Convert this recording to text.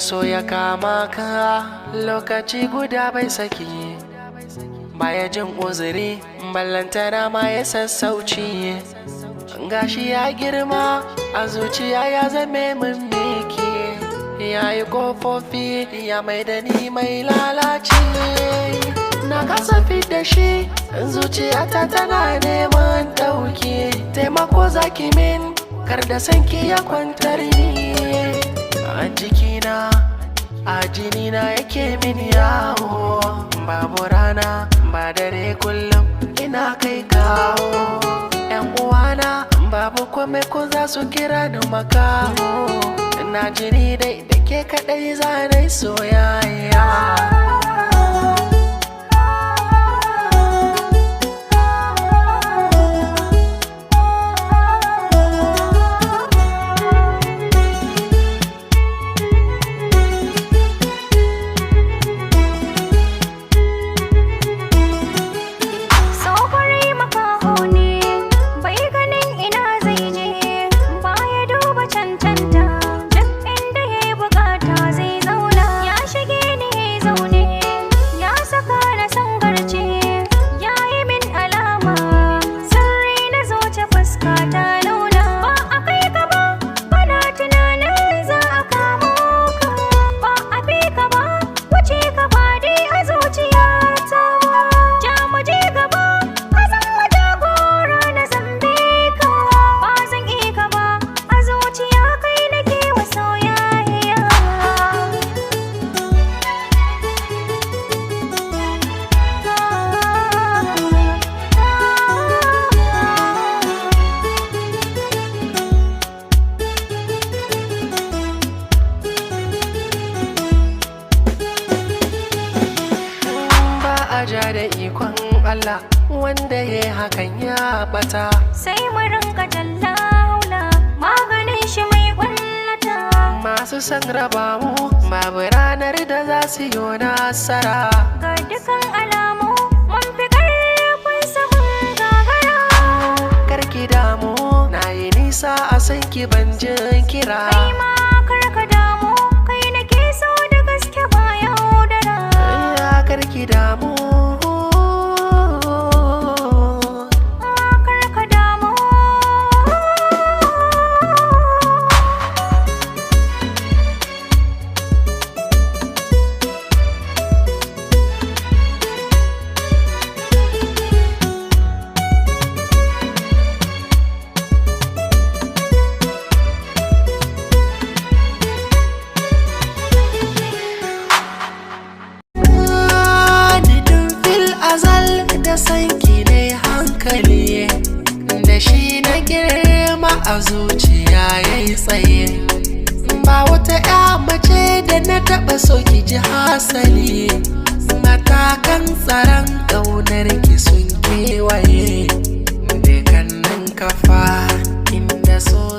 so ya kama ka lokaci guda bai saki, baya jin uzuri ballantana ma ya sassauci. Gashi ya girma a zuciya ya zame min miki, ya yi kofofi ya mai da ni mai lalaci. Na kasa da shi zuciyata tana neman ɗauki, taimako zaki min kar da sanki ya kwantar ni. A jikina a jinina yake min yawo, babu rana ba dare kullum ina kai kawo. Yan uwana babu kome ko za su kira ni makaho, ina jini dai da ke kaɗai zanai soyayya. Ja da ikon Allah wanda ya hakan ya bata, sai mu rinka jalla haula maganin shi mai kwallata. Masu san raba mu babu ranar da za su yi nasara, ga dukan alamu mun fi karfin sabon gagara. Karki damu na yi nisa a san ki ban jin kira, kai ma karka damu kai nake so da gaske ba yaudara. Karki damu da sanki ne hankali, da shi na girma a zuciya yayi tsaye. Ba wata ya mace da na taɓa so ki ji hasali, matakan tsaron ƙaunar ki sun kewaye, da kannin kafa inda so